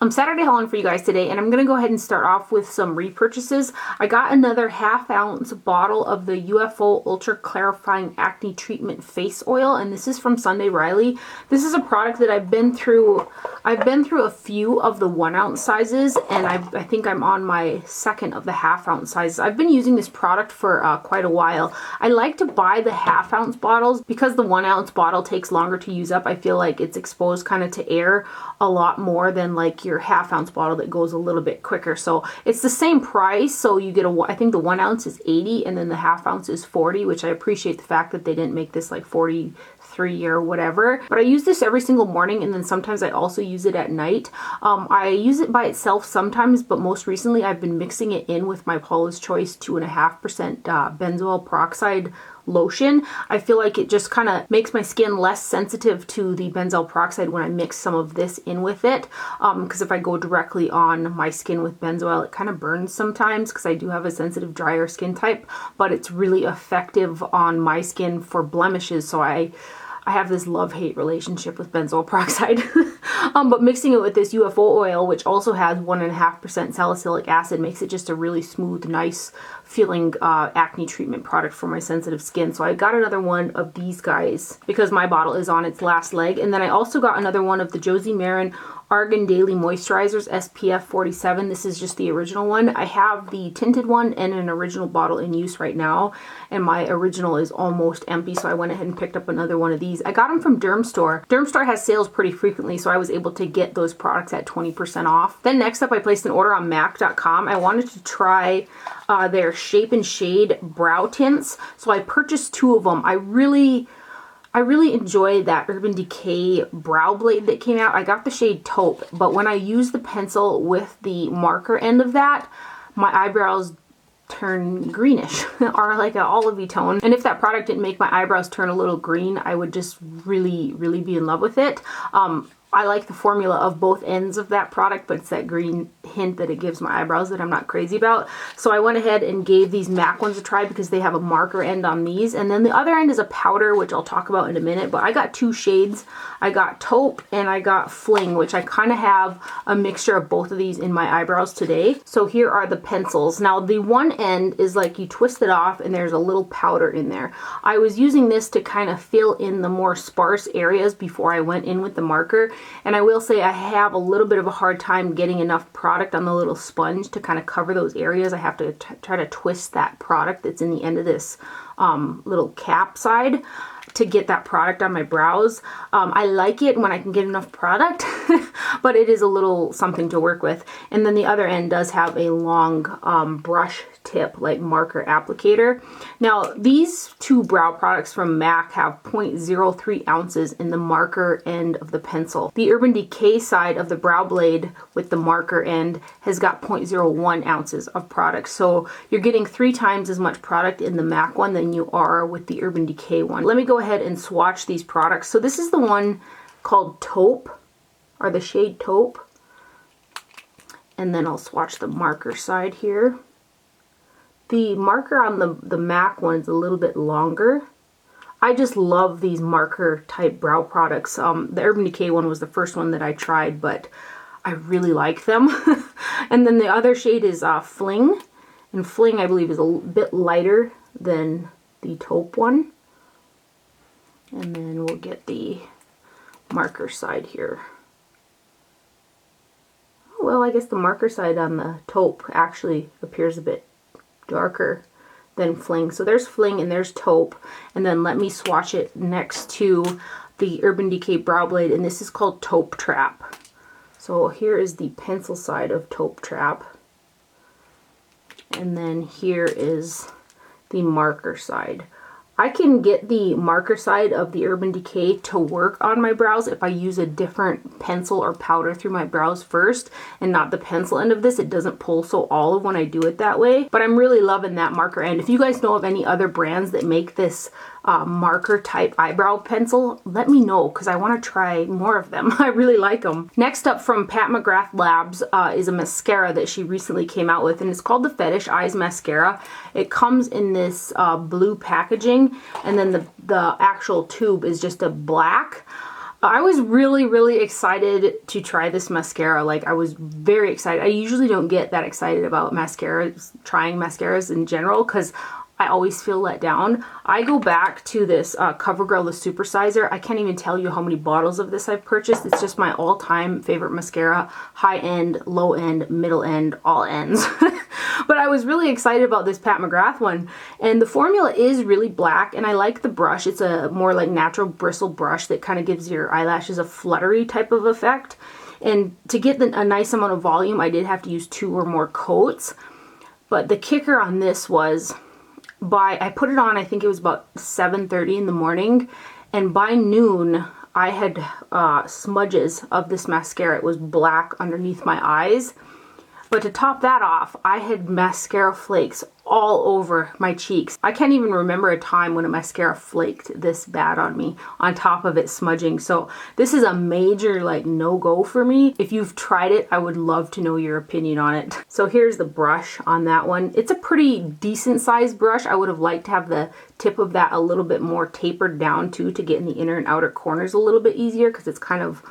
I'm Saturday hauling for you guys today, and I'm going to go ahead and start off with some repurchases. I got another 1/2 ounce bottle of the UFO Ultra Clarifying Acne Treatment Face Oil, and this is from Sunday Riley. This is a product that I've been through a few of the 1 ounce sizes, and I think I'm on my second of the 1/2 ounce sizes. I've been using this product for quite a while. I like to buy the 1/2 ounce bottles because the 1 ounce bottle takes longer to use up. I feel like it's exposed kind of to air a lot more than like your 1/2 ounce bottle that goes a little bit quicker. So it's the same price. So you get I think the 1 ounce is 80 and then the 1/2 ounce is 40, which I appreciate the fact that they didn't make this like 43 or whatever. But I use this every single morning, and then sometimes I also use it at night. I use it by itself sometimes, but most recently I've been mixing it in with my Paula's Choice 2.5% benzoyl peroxide lotion. I feel like it just kind of makes my skin less sensitive to the benzoyl peroxide when I mix some of this in with it, because if I go directly on my skin with benzoyl, it kind of burns sometimes because I do have a sensitive, drier skin type, but it's really effective on my skin for blemishes. So I have this love-hate relationship with benzoyl peroxide. But mixing it with this UFO oil, which also has 1.5% salicylic acid, makes it just a really smooth, nice feeling acne treatment product for my sensitive skin. So I got another one of these guys because my bottle is on its last leg. And then I also got another one of the Josie Maran Argan Daily Moisturizers SPF 47. This is just the original one. I have the tinted one and an original bottle in use right now, and my original is almost empty, so I went ahead and picked up another one of these. I got them from Dermstore. Dermstore has sales pretty frequently, so I was able to get those products at 20% off. Then next up, I placed an order on MAC.com. I wanted to try their Shape and Shade brow tints, so I purchased 2 of them. I really enjoy that Urban Decay brow blade that came out. I got the shade Taupe, but when I use the pencil with the marker end of that, my eyebrows turn greenish or like an olivey tone. And if that product didn't make my eyebrows turn a little green, I would just really be in love with it. I like the formula of both ends of that product, but it's that green hint that it gives my eyebrows that I'm not crazy about. So I went ahead and gave these MAC ones a try because they have a marker end on these. And then the other end is a powder, which I'll talk about in a minute. But I got 2 shades. I got Taupe and I got Fling, which I kind of have a mixture of both of these in my eyebrows today. So here are the pencils. Now the one end is like you twist it off and there's a little powder in there. I was using this to kind of fill in the more sparse areas before I went in with the marker. And I will say I have a little bit of a hard time getting enough product on the little sponge to kind of cover those areas. I have to try to twist that product that's in the end of this little cap side to get that product on my brows. I like it when I can get enough product, but it is a little something to work with. And then the other end does have a long brush tip, like marker applicator. Now, these 2 brow products from MAC have 0.03 ounces in the marker end of the pencil. The Urban Decay side of the brow blade with the marker end has got 0.01 ounces of product. So you're getting 3 times as much product in the MAC one than you are with the Urban Decay one. Let me go ahead and swatch these products. So this is the one called Taupe, or the shade Taupe. And then I'll swatch the marker side here. The marker on the MAC one is a little bit longer. I just love these marker type brow products. The Urban Decay one was the first one that I tried, but I really like them. And then the other shade is Fling. And Fling, I believe, is a bit lighter than the Taupe one. And then we'll get the marker side here. Well, I guess the marker side on the Taupe actually appears a bit darker than Fling. So there's Fling and there's Taupe. And then let me swatch it next to the Urban Decay brow blade, and this is called Taupe Trap. So here is the pencil side of Taupe Trap. And then here is the marker side. I can get the marker side of the Urban Decay to work on my brows if I use a different pencil or powder through my brows first and not the pencil end of this. It doesn't pull so olive when I do it that way. But I'm really loving that marker end. If you guys know of any other brands that make this marker type eyebrow pencil, let me know because I want to try more of them. I really like them. Next up from Pat McGrath Labs is a mascara that she recently came out with, and it's called the Fetish Eyes Mascara. It comes in this blue packaging, and then the actual tube is just a black. I was really excited to try this mascara. Like, I was very excited. I usually don't get that excited about mascaras, trying mascaras in general, because I always feel let down. I go back to this Covergirl, the Supersizer. I can't even tell you how many bottles of this I've purchased. It's just my all-time favorite mascara. High end, low end, middle end, all ends. But I was really excited about this Pat McGrath one. And the formula is really black, and I like the brush. It's a more like natural bristle brush that kind of gives your eyelashes a fluttery type of effect. And to get a nice amount of volume, I did have to use 2 or more coats. But the kicker on this was, I put it on, I think it was about 7:30 in the morning, and by noon I had smudges of this mascara. It was black underneath my eyes. But to top that off, I had mascara flakes all over my cheeks. I can't even remember a time when a mascara flaked this bad on me, on top of it smudging. So this is a major like no-go for me. If you've tried it, I would love to know your opinion on it. So here's the brush on that one. It's a pretty decent sized brush. I would have liked to have the tip of that a little bit more tapered down too, to get in the inner and outer corners a little bit easier, because it's kind of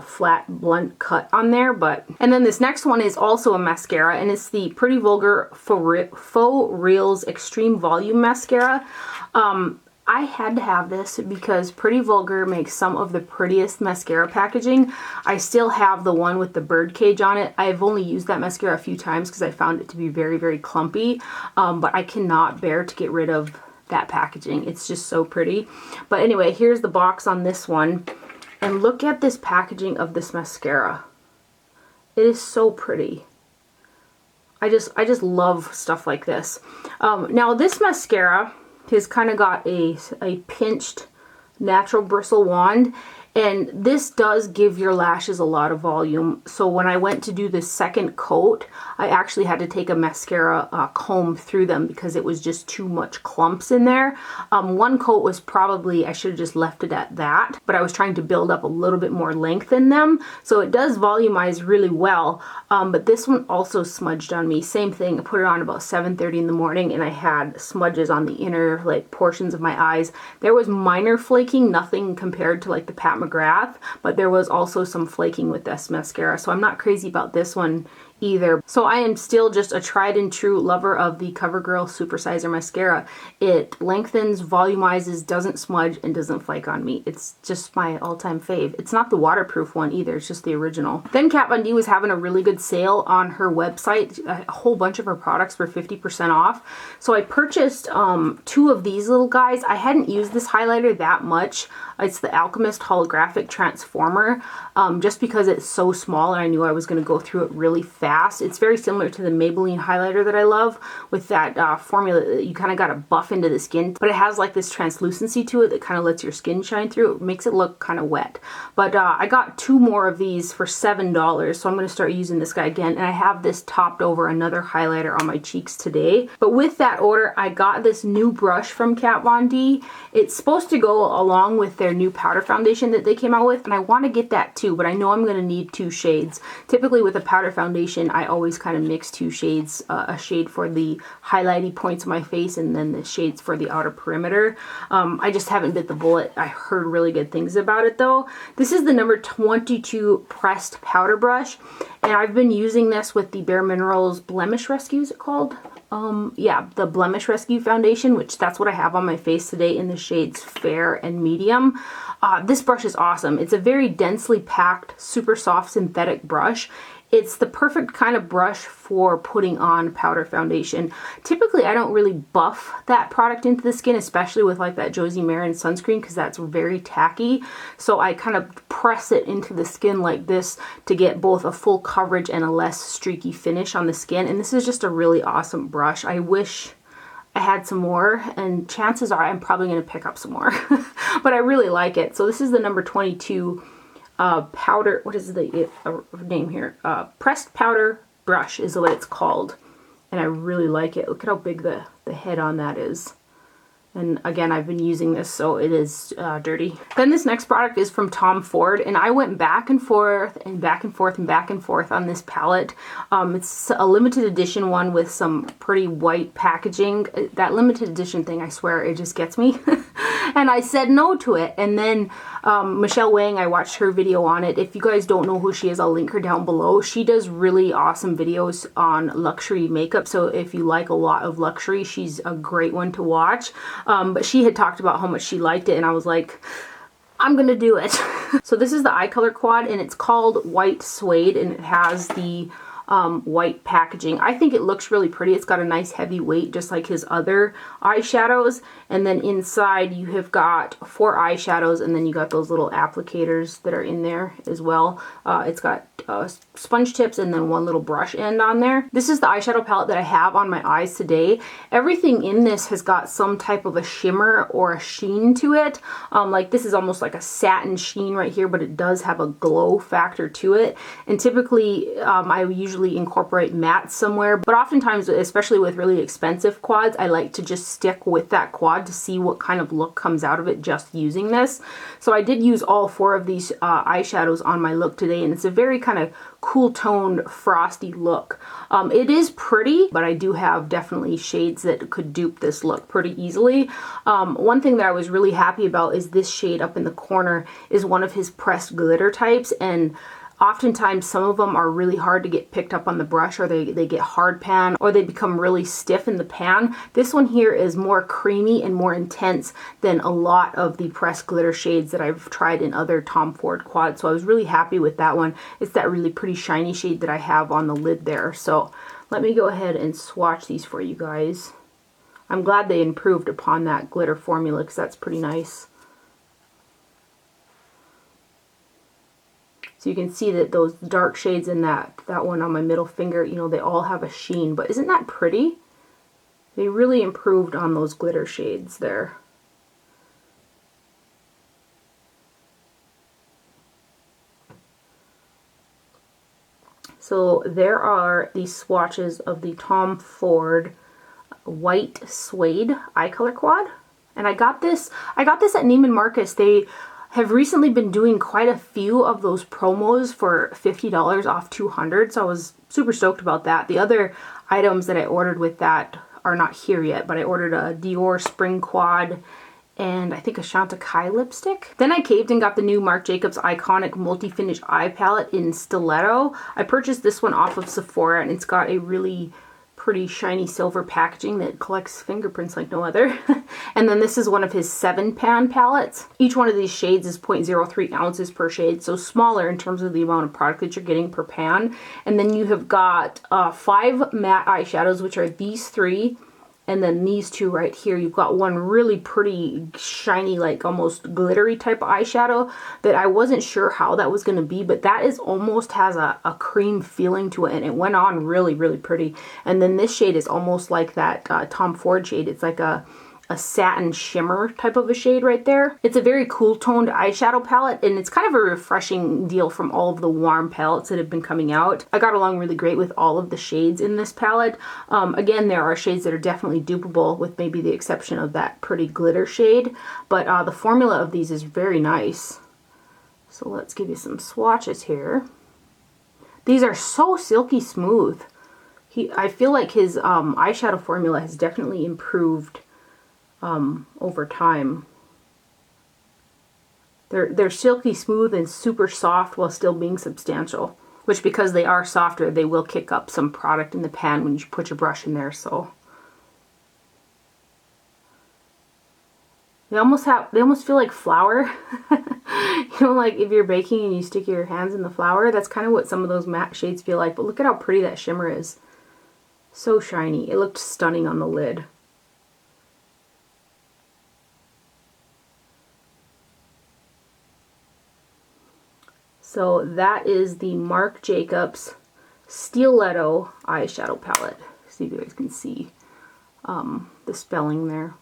flat blunt cut on there. And then this next one is also a mascara, and it's the Pretty Vulgar Faux Reals Extreme Volume Mascara. I had to have this because Pretty Vulgar makes some of the prettiest mascara packaging. I still have the one with the birdcage on it. I've only used that mascara a few times because I found it to be very clumpy, but I cannot bear to get rid of that packaging. It's just so pretty. But anyway, here's the box on this one. And look at this packaging of this mascara. It is so pretty. I just love stuff like this. Now this mascara has kind of got a pinched natural bristle wand, and this does give your lashes a lot of volume. So when I went to do the second coat, I actually had to take a mascara comb through them because it was just too much clumps in there. One coat was probably, I should have just left it at that, but I was trying to build up a little bit more length in them. So it does volumize really well, but this one also smudged on me. Same thing, I put it on about 7:30 in the morning, and I had smudges on the inner like portions of my eyes. There was minor flaking, nothing compared to like the Pat McGrath, but there was also some flaking with this mascara, so I'm not crazy about this one either. So I am still just a tried and true lover of the Covergirl Supersizer mascara. It lengthens, volumizes, doesn't smudge, and doesn't flake on me. It's just my all-time fave. It's not the waterproof one either, it's just the original. Then Kat Von D was having a really good sale on her website. A whole bunch of her products were 50% off. So I purchased 2 of these little guys. I hadn't used this highlighter that much. It's the Alchemist Holographic Transformer, just because it's so small and I knew I was going to go through it really fast. It's very similar to the Maybelline highlighter that I love, with that formula that you kind of got to buff into the skin, but it has like this translucency to it that kind of lets your skin shine through. It makes it look kind of wet. But I got 2 more of these for $7, so I'm going to start using this guy again, and I have this topped over another highlighter on my cheeks today. But with that order, I got this new brush from Kat Von D. It's supposed to go along with their new powder foundation that they came out with, and I want to get that too, but I know I'm going to need 2 shades. Typically with a powder foundation, I always kind of mix 2 shades, a shade for the highlighty points of my face and then the shades for the outer perimeter. I just haven't bit the bullet. I heard really good things about it though. This is the number 22 pressed powder brush, and I've been using this with the Bare Minerals Blemish Rescue, is it called? Yeah, the Blemish Rescue foundation, which that's what I have on my face today in the shades Fair and Medium. This brush is awesome. It's a very densely packed, super soft synthetic brush. It's the perfect kind of brush for putting on powder foundation. Typically, I don't really buff that product into the skin, especially with like that Josie Maran sunscreen, because that's very tacky. So I kind of press it into the skin like this to get both a full coverage and a less streaky finish on the skin. And this is just a really awesome brush. I wish I had some more, and chances are I'm probably going to pick up some more. But I really like it. So this is the number 22 powder, what is the name here? Pressed powder brush is what it's called. And I really like it. Look at how big the head on that is. And again, I've been using this, so it is dirty. Then this next product is from Tom Ford, and I went back and forth and back and forth and back and forth on this palette. It's a limited edition one with some pretty white packaging. That limited edition thing, I swear, it just gets me. And I said no to it. And then Michelle Wang, I watched her video on it. If you guys don't know who she is, I'll link her down below. She does really awesome videos on luxury makeup. So if you like a lot of luxury, she's a great one to watch. But she had talked about how much she liked it, and I was like, I'm gonna do it. So this is the eye color quad, and it's called White Suede, and it has the white packaging. I think it looks really pretty. It's got a nice heavy weight, just like his other eyeshadows. And then inside you have got 4 eyeshadows, and then you got those little applicators that are in there as well. It's got sponge tips and then one little brush end on there. This is the eyeshadow palette that I have on my eyes today. Everything in this has got some type of a shimmer or a sheen to it. Like this is almost like a satin sheen right here, but it does have a glow factor to it. And typically I usually incorporate matte somewhere, but oftentimes, especially with really expensive quads, I like to just stick with that quad to see what kind of look comes out of it just using this. So I did use all 4 of these eyeshadows on my look today, and it's a very kind of cool toned frosty look. It is pretty, but I do have definitely shades that could dupe this look pretty easily. One thing that I was really happy about is this shade up in the corner is one of his pressed glitter types, and oftentimes some of them are really hard to get picked up on the brush, or they get hard pan, or they become really stiff in the pan. This one here is more creamy and more intense than a lot of the pressed glitter shades that I've tried in other Tom Ford quads. So I was really happy with that one. It's that really pretty shiny shade that I have on the lid there. So let me go ahead and swatch these for you guys. I'm glad they improved upon that glitter formula because that's pretty nice. So you can see that those dark shades in that one on my middle finger, you know, they all have a sheen. But isn't that pretty? They really improved on those glitter shades there. So there are these swatches of the Tom Ford White Suede Eye Color Quad. And I got this at Neiman Marcus. They have recently been doing quite a few of those promos for $50 off 200, so I was super stoked about that. The other items that I ordered with that are not here yet, but I ordered a Dior Spring Quad and I think a Chantecaille lipstick. Then I caved and got the new Marc Jacobs Iconic Multi-Finish Eye Palette in Stiletto. I purchased this one off of Sephora, and it's got a really pretty shiny silver packaging that collects fingerprints like no other. And then this is one of his 7-pan palettes. Each one of these shades is 0.03 ounces per shade, so smaller in terms of the amount of product that you're getting per pan. And then you have got 5 matte eyeshadows, which are these 3, and then these 2 right here. You've got one really pretty shiny, like almost glittery type of eyeshadow that I wasn't sure how that was going to be, but that is almost has a cream feeling to it, and it went on really, really pretty. And then this shade is almost like that Tom Ford shade. It's like a satin shimmer type of a shade right there. It's a very cool toned eyeshadow palette, and it's kind of a refreshing deal from all of the warm palettes that have been coming out. I got along really great with all of the shades in this palette. Again, there are shades that are definitely dupeable, with maybe the exception of that pretty glitter shade, but the formula of these is very nice. So let's give you some swatches here. These are so silky smooth. I feel like his eyeshadow formula has definitely improved over time. They're silky smooth and super soft while still being substantial, which, because they are softer, they will kick up some product in the pan when you put your brush in there. So they almost feel like flour. You know, like if you're baking and you stick your hands in the flour, that's kind of what some of those matte shades feel like. But look at how pretty that shimmer is. So shiny. It looked stunning on the lid. So that is the Marc Jacobs Stiletto eyeshadow palette. See if you guys can see the spelling there.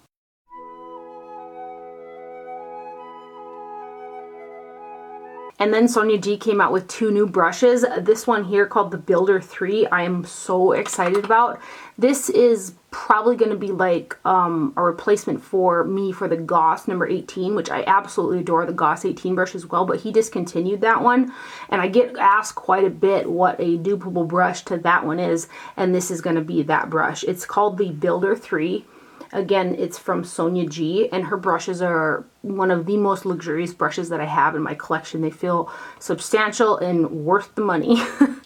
And then Sonia G came out with 2 new brushes. This one here called the Builder 3, I am so excited about. This is probably going to be like a replacement for me for the Goss number 18, which I absolutely adore the Goss 18 brush as well, but he discontinued that one. And I get asked quite a bit what a dupeable brush to that one is, and this is going to be that brush. It's called the Builder 3. Again, it's from Sonia G, and her brushes are one of the most luxurious brushes that I have in my collection. They feel substantial and worth the money.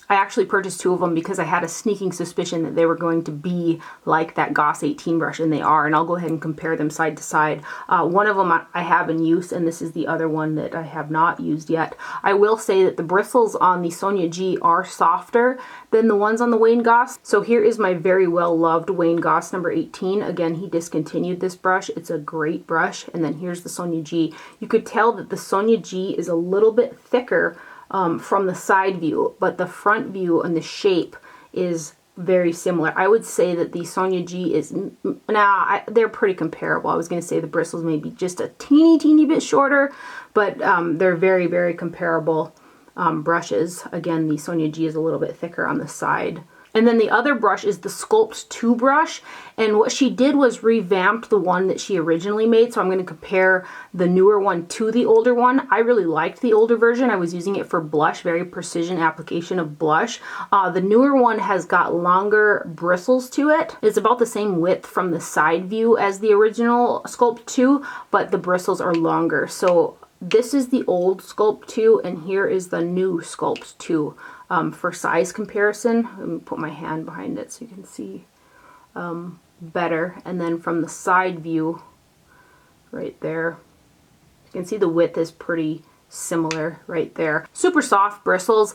I actually purchased 2 of them because I had a sneaking suspicion that they were going to be like that Goss 18 brush, and they are, and I'll go ahead and compare them side to side. One of them I have in use, and this is the other one that I have not used yet. I will say that the bristles on the Sonia G are softer than the ones on the Wayne Goss. So here is my very well loved Wayne Goss number 18. Again, he discontinued this brush. It's a great brush. And then here's the Sonia G. You could tell that the Sonia G is a little bit thicker from the side view, but the front view and the shape is very similar. I would say that the Sonia G is, they're pretty comparable. I was going to say the bristles may be just a teeny bit shorter, but they're very, very comparable brushes. Again, the Sonia G is a little bit thicker on the side. And then the other brush is the Sculpt 2 brush, and what she did was revamped the one that she originally made, so I'm going to compare the newer one to the older one. I really liked the older version. I was using it for blush, very precision application of blush. The newer one has got longer bristles to it. It's about the same width from the side view as the original Sculpt 2, but the bristles are longer. So this is the old Sculpt 2, and here is the new Sculpt 2. For size comparison, let me put my hand behind it so you can see better. And then from the side view, right there, you can see the width is pretty similar right there. Super soft bristles.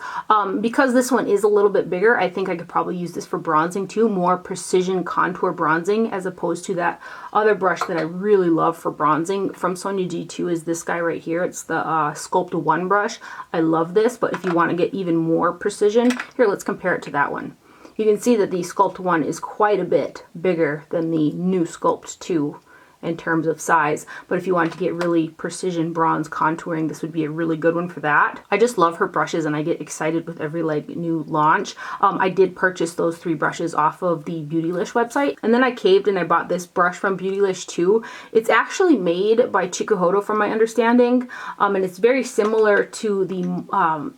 Because this one is a little bit bigger, I think I could probably use this for bronzing too, more precision contour bronzing, as opposed to that other brush that I really love for bronzing from Sonia G2 is this guy right here. It's the Sculpt 1 brush. I love this, but if you want to get even more precision, here, let's compare it to that one. You can see that the Sculpt 1 is quite a bit bigger than the new Sculpt 2 in terms of size, but if you want to get really precision bronze contouring, this would be a really good one for that. I just love her brushes, and I get excited with every new launch. I did purchase those 3 brushes off of the Beautylish website, and then I caved and I bought this brush from Beautylish too. It's actually made by Chikuhodo from my understanding, and it's very similar to the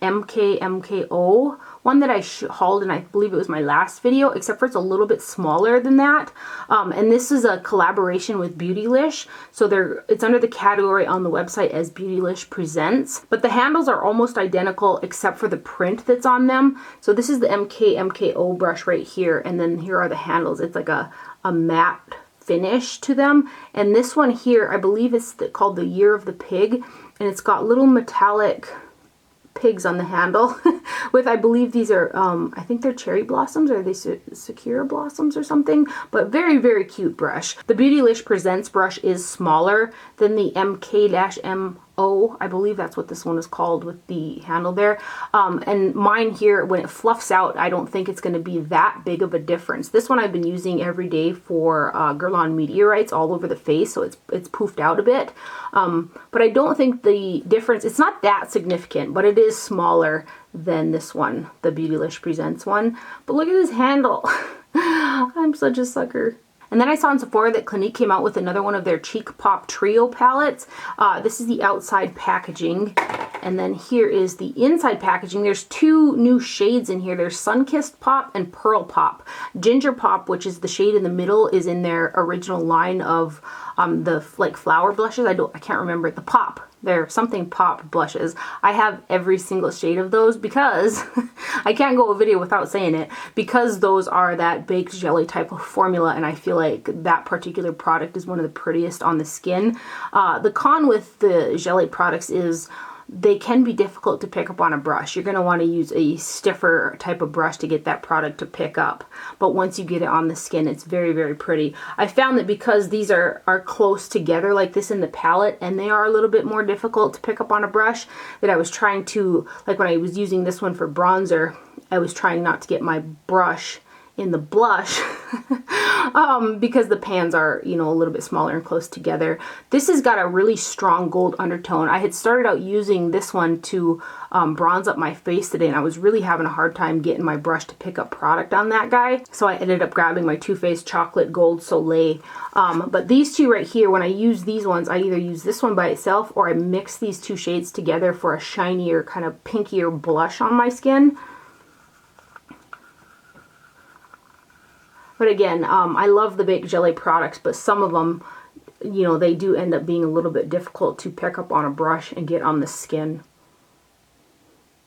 MKO one that I hauled in, I believe it was my last video, except for it's a little bit smaller than that. And this is a collaboration with Beautylish, so it's under the category on the website as Beautylish Presents. But the handles are almost identical except for the print that's on them. So this is the MKO brush right here, and then here are the handles. It's like a matte finish to them. And this one here, I believe it's called the Year of the Pig, and it's got little metallic pigs on the handle with, I believe these are I think they're cherry blossoms, or are they sakura blossoms or something, but very, very cute brush. The Beautylish Presents brush is smaller than the MK-MO, I believe that's what this one is called, with the handle there. And mine here, when it fluffs out, I don't think it's going to be that big of a difference. This one I've been using every day for Guerlain Meteorites all over the face, so it's poofed out a bit. But I don't think the difference, it's not that significant, but it is smaller than this one, the Beautylish Presents one. But look at this handle. I'm such a sucker. And then I saw in Sephora that Clinique came out with another one of their Cheek Pop Trio palettes. This is the outside packaging. And then here is the inside packaging. There's 2 new shades in here. There's Sunkissed Pop and Pearl Pop. Ginger Pop, which is the shade in the middle, is in their original line of the flower blushes. I can't remember the pop. They're something pop blushes. I have every single shade of those because I can't go a video without saying it, because those are that baked jelly type of formula, and I feel like that particular product is one of the prettiest on the skin. The con with the jelly products is they can be difficult to pick up on a brush. You're going to want to use a stiffer type of brush to get that product to pick up. But once you get it on the skin, it's very, very pretty. I found that because these are close together like this in the palette, and they are a little bit more difficult to pick up on a brush, that I was trying to, like when I was using this one for bronzer, I was trying not to get my brush in the blush because the pans are, you know, a little bit smaller and close together. This has got a really strong gold undertone. I had started out using this one to bronze up my face today, and I was really having a hard time getting my brush to pick up product on that guy. So I ended up grabbing my Too Faced Chocolate Gold Soleil. But these two right here, when I use these ones, I either use this one by itself or I mix these 2 shades together for a shinier, kind of pinkier blush on my skin. But again, I love the Baked Gelée products, but some of them, you know, they do end up being a little bit difficult to pick up on a brush and get on the skin.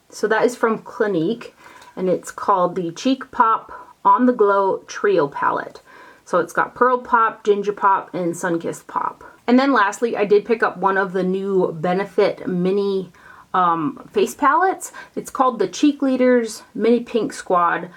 So that is from Clinique, and it's called the Cheek Pop On The Glow Trio Palette. So it's got Pearl Pop, Ginger Pop, and Sunkissed Pop. And then lastly, I did pick up one of the new Benefit Mini face palettes. It's called the Cheek Leaders Mini Pink Squad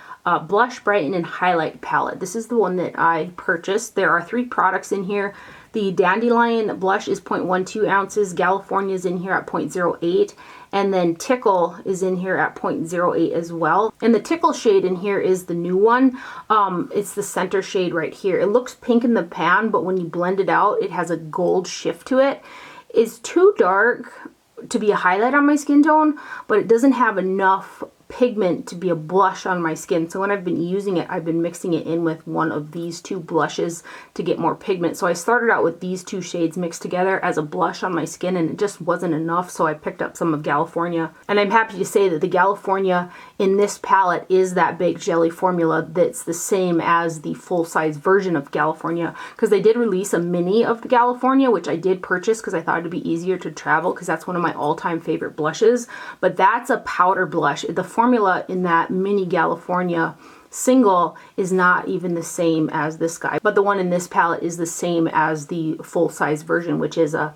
Blush, Brighten, and Highlight Palette. This is the one that I purchased. There are 3 products in here. The Dandelion blush is 0.12 ounces. California is in here at 0.08. And then Tickle is in here at 0.08 as well. And the Tickle shade in here is the new one. It's the center shade right here. It looks pink in the pan, but when you blend it out, it has a gold shift to it. It's too dark to be a highlight on my skin tone, but it doesn't have enough pigment to be a blush on my skin. So when I've been using it, I've been mixing it in with one of these 2 blushes to get more pigment. So I started out with these 2 shades mixed together as a blush on my skin, and it just wasn't enough, so I picked up some of California. And I'm happy to say that the California in this palette is that Baked Gelée formula that's the same as the full-size version of California, because they did release a mini of the California, which I did purchase because I thought it'd be easier to travel, because that's one of my all-time favorite blushes. But that's a powder blush. The formula in that mini California single is not even the same as this guy, but the one in this palette is the same as the full-size version, which is a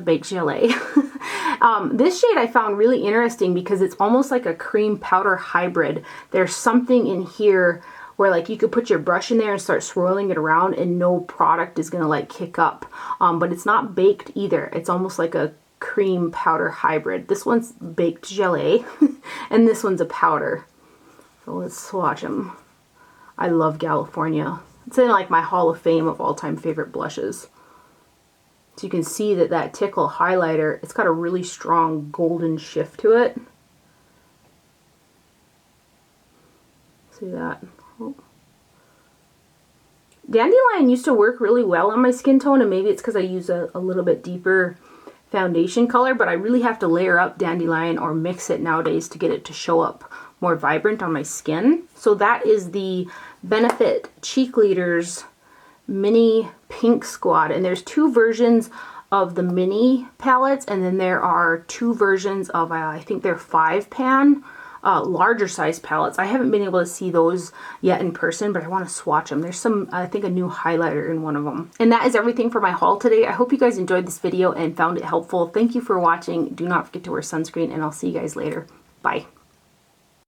Baked Gelée. This shade I found really interesting because it's almost like a cream powder hybrid. There's something in here where like you could put your brush in there and start swirling it around and no product is gonna like kick up, but it's not baked either. It's almost like a cream powder hybrid. This one's Baked Gelée and this one's a powder. So let's swatch them. I love California. It's in like my Hall of Fame of all-time favorite blushes. So you can see that that Tickle highlighter, it's got a really strong golden shift to it. See that? Oh. Dandelion used to work really well on my skin tone, and maybe it's because I use a little bit deeper foundation color, but I really have to layer up Dandelion or mix it nowadays to get it to show up more vibrant on my skin. So that is the Benefit Cheek Leaders Mini Pink Squad, and there's 2 versions of the mini palettes, and then there are 2 versions of I think they're 5-pan larger size palettes. I haven't been able to see those yet in person, but I want to swatch them. There's some, I think, a new highlighter in one of them. And that is everything for my haul today. I hope you guys enjoyed this video and found it helpful. Thank you for watching. Do not forget to wear sunscreen, and I'll see you guys later. Bye.